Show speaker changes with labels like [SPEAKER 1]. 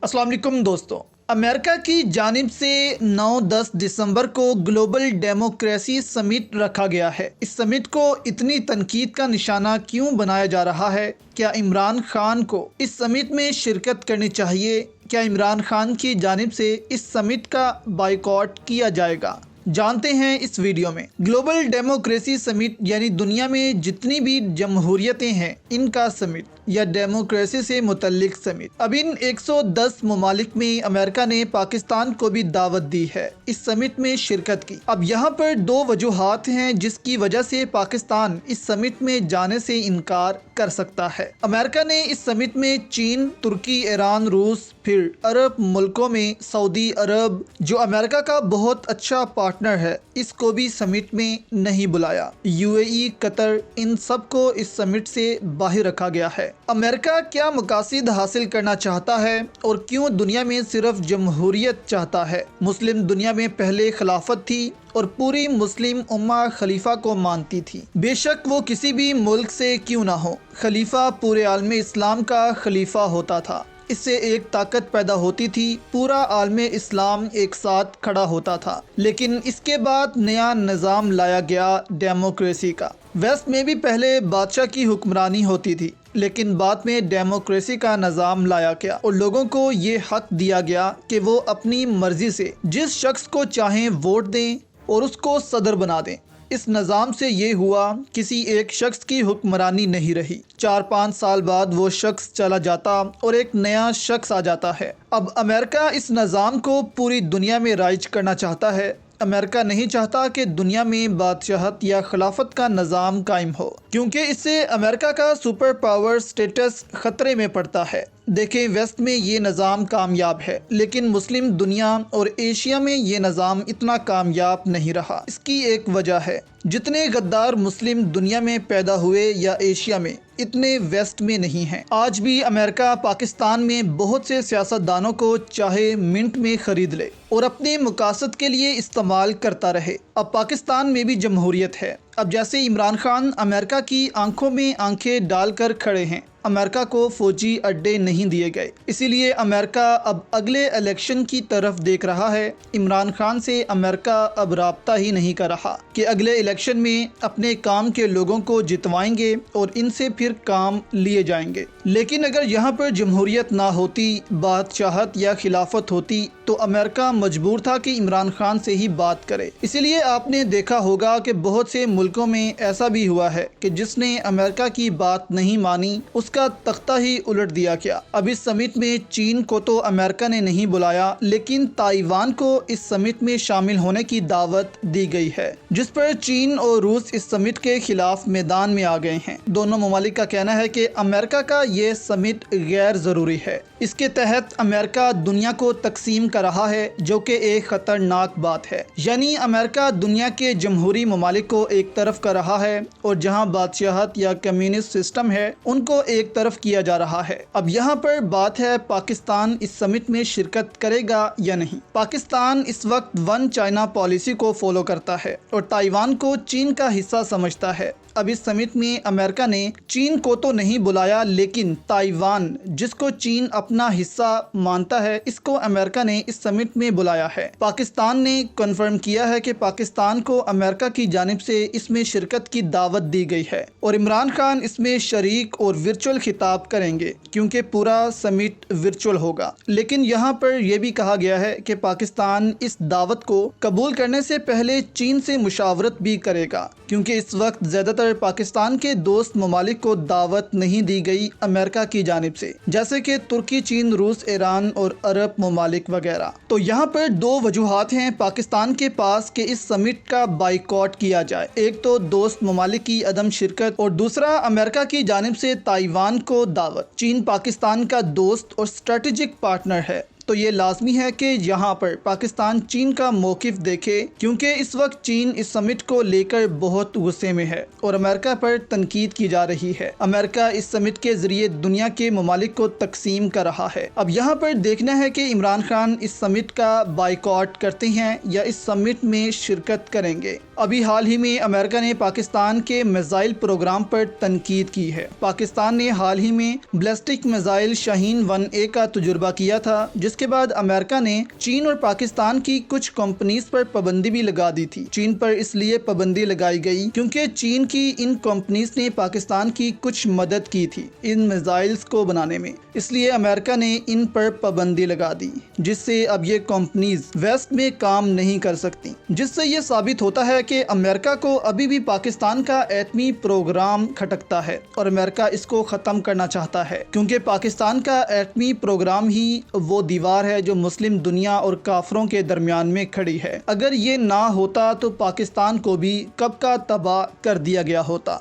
[SPEAKER 1] अस्सलाम वालेकुम दोस्तों। अमेरिका की जानिब से 9-10 दिसंबर को ग्लोबल डेमोक्रेसी समिट रखा गया है। इस समिट को इतनी तनकीद का निशाना क्यों बनाया जा रहा है? क्या इमरान खान को इस समिट में शिरकत करनी चाहिए? क्या इमरान खान की जानिब से इस समिट का बाइकॉट किया जाएगा? जानते हैं इस वीडियो में। ग्लोबल डेमोक्रेसी समिट यानी दुनिया में जितनी भी जमहूरियतें हैं इनका समिट या डेमोक्रेसी से मुतल्लिक समिट। अब इन 110 ममालिक में अमेरिका ने पाकिस्तान को भी दावत दी है इस समिट में शिरकत की। अब यहाँ पर दो वजूहात हैं जिसकी वजह से पाकिस्तान इस समिट में जाने से इनकार कर सकता है। अमेरिका ने इस समिट में चीन, तुर्की, ईरान, रूस, फिर अरब मुल्कों में सऊदी अरब जो अमेरिका का बहुत अच्छा पार्टनर है इसको भी समिट में नहीं बुलाया। यूएई, कतर, इन सब को इस समिट से बाहर रखा गया है। अमेरिका क्या मकासद हासिल करना चाहता है और क्यों दुनिया में सिर्फ जमहूरियत चाहता है? मुस्लिम दुनिया में पहले खिलाफत थी और पूरी मुस्लिम उम्मा खलीफा को मानती थी, बेशक वो किसी भी मुल्क से क्यों ना हो। खलीफा पूरे आलम इस्लाम का खलीफा होता था। इससे एक ताकत पैदा होती थी, पूरा आलम इस्लाम एक साथ खड़ा होता था। लेकिन इसके बाद नया निज़ाम लाया गया डेमोक्रेसी का। वेस्ट में भी पहले बादशाह की हुक्मरानी होती थी, लेकिन बाद में डेमोक्रेसी का निज़ाम लाया गया और लोगों को ये हक दिया गया कि वो अपनी मर्जी से जिस शख्स को चाहें वोट दें और उसको सदर बना दें। इस निज़ाम से ये हुआ किसी एक शख्स की हुक्मरानी नहीं रही। 4-5 साल बाद वो शख्स चला जाता और एक नया शख्स आ जाता है। अब अमेरिका इस निज़ाम को पूरी दुनिया में राइज करना चाहता है। अमेरिका नहीं चाहता कि दुनिया में बादशाहत या खिलाफत का निज़ाम कायम हो, क्योंकि इससे अमेरिका का सुपर पावर स्टेटस खतरे में पड़ता है। देखें, वेस्ट में ये निज़ाम कामयाब है, लेकिन मुस्लिम दुनिया और एशिया में ये निज़ाम इतना कामयाब नहीं रहा। इसकी एक वजह है, जितने गद्दार मुस्लिम दुनिया में पैदा हुए या एशिया में, इतने वेस्ट में नहीं हैं। आज भी अमेरिका पाकिस्तान में बहुत से सियासतदानों को चाहे मिनट में ख़रीद ले और अपने मकासद के लिए इस्तेमाल करता रहे। अब पाकिस्तान में भी जमहूरियत है। अब जैसे इमरान खान अमेरिका की आंखों में आंखें डालकर खड़े हैं, अमेरिका को फौजी अड्डे नहीं दिए गए, इसीलिए अमेरिका अब अगले इलेक्शन की तरफ देख रहा है। इमरान खान से अमेरिका अब राब्ता ही नहीं कर रहा कि अगले इलेक्शन में अपने काम के लोगों को जितवाएंगे और इनसे फिर काम लिए जाएंगे। लेकिन अगर यहाँ पर जमहूरियत ना होती, बादशाहत या खिलाफत होती, तो अमेरिका मजबूर था कि इमरान खान से ही बात करे। इसीलिए आपने देखा होगा कि बहुत से मुल्कों में ऐसा भी हुआ है कि जिसने अमेरिका की बात नहीं मानी उसका तख्ता ही उलट दिया गया। अब इस समिट में चीन को तो अमेरिका ने नहीं बुलाया, लेकिन ताइवान को इस समिट में शामिल होने की दावत दी गई है, जिस पर चीन और रूस इस समिट के खिलाफ मैदान में आ गए हैं। दोनों ममालिक का कहना है कि अमेरिका का ये समिट गैर ज़रूरी है। इसके तहत अमेरिका दुनिया को तकसीम कर रहा है, जो कि एक ख़तरनाक बात है। यानी अमेरिका दुनिया के जमहूरी ममालिक को एक तरफ कर रहा है और जहां बादशाहत या कम्युनिस्ट सिस्टम है उनको एक तरफ किया जा रहा है। अब यहाँ पर बात है, पाकिस्तान इस समिट में शिरकत करेगा या नहीं। पाकिस्तान इस वक्त वन चाइना पॉलिसी को फॉलो करता है और ताइवान को चीन का हिस्सा समझता है। अब इस समिट में अमेरिका ने चीन को तो नहीं बुलाया, लेकिन ताइवान, जिसको चीन अपना हिस्सा मानता है, इसको अमेरिका ने इस समिट में बुलाया है। पाकिस्तान ने कन्फर्म किया है कि पाकिस्तान को अमेरिका की जानिब से इसमें शिरकत की दावत दी गई है और इमरान खान इसमें शरीक और वर्चुअल खिताब करेंगे, क्योंकि पूरा समिट वर्चुअल होगा। लेकिन यहाँ पर यह भी कहा गया है कि पाकिस्तान इस दावत को कबूल करने से पहले चीन से मुशावरत भी करेगा, क्योंकि इस वक्त ज़्यादातर पाकिस्तान के दोस्त ममालिक को दावत नहीं दी गई अमेरिका की जानिब से, जैसे कि तुर्की, चीन, रूस, ईरान और अरब ममालिक वगैरह। तो यहाँ पर दो वजूहात हैं पाकिस्तान के पास कि इस समिट का बाइकॉट किया जाए। एक तो दोस्त ममालिक की अदम शिरकत और दूसरा अमेरिका की जानिब से ताइवान को दावत। चीन पाकिस्तान का दोस्त और स्ट्रेटेजिक पार्टनर है, तो ये लाजमी है कि यहाँ पर पाकिस्तान चीन का मौक़िफ़ देखे, क्योंकि इस वक्त चीन इस समिट को लेकर बहुत गुस्से में है और अमेरिका पर तनकीद की जा रही है। अमेरिका इस समिट के जरिए दुनिया के ममालिक को तकसीम कर रहा है। अब यहाँ पर देखना है कि इमरान खान इस समिट का बाइकॉट करते हैं या इस समिट में शिरकत करेंगे। अभी हाल ही में अमेरिका ने पाकिस्तान के मिसाइल प्रोग्राम पर तनकीद की है। पाकिस्तान ने हाल ही में बैलिस्टिक मिसाइल शाहीन 1A का तजुर्बा किया था, जिसके बाद अमेरिका ने चीन और पाकिस्तान की कुछ कंपनीज पर पाबंदी भी लगा दी थी। चीन पर इसलिए पाबंदी लगाई गई क्योंकि चीन की इन कंपनीज ने पाकिस्तान की कुछ मदद की थी इन मिसाइल्स को बनाने में, इसलिए अमेरिका ने इन पर पाबंदी लगा दी, जिससे अब ये कंपनीज वेस्ट में काम नहीं कर सकती। जिससे ये साबित होता है कि अमेरिका को अभी भी पाकिस्तान का एटमी प्रोग्राम खटकता है और अमेरिका इसको ख़त्म करना चाहता है, क्योंकि पाकिस्तान का एटमी प्रोग्राम ही वो दीवार है जो मुस्लिम दुनिया और काफरों के दरमियान में खड़ी है। अगर ये ना होता तो पाकिस्तान को भी कब का तबाह कर दिया गया होता।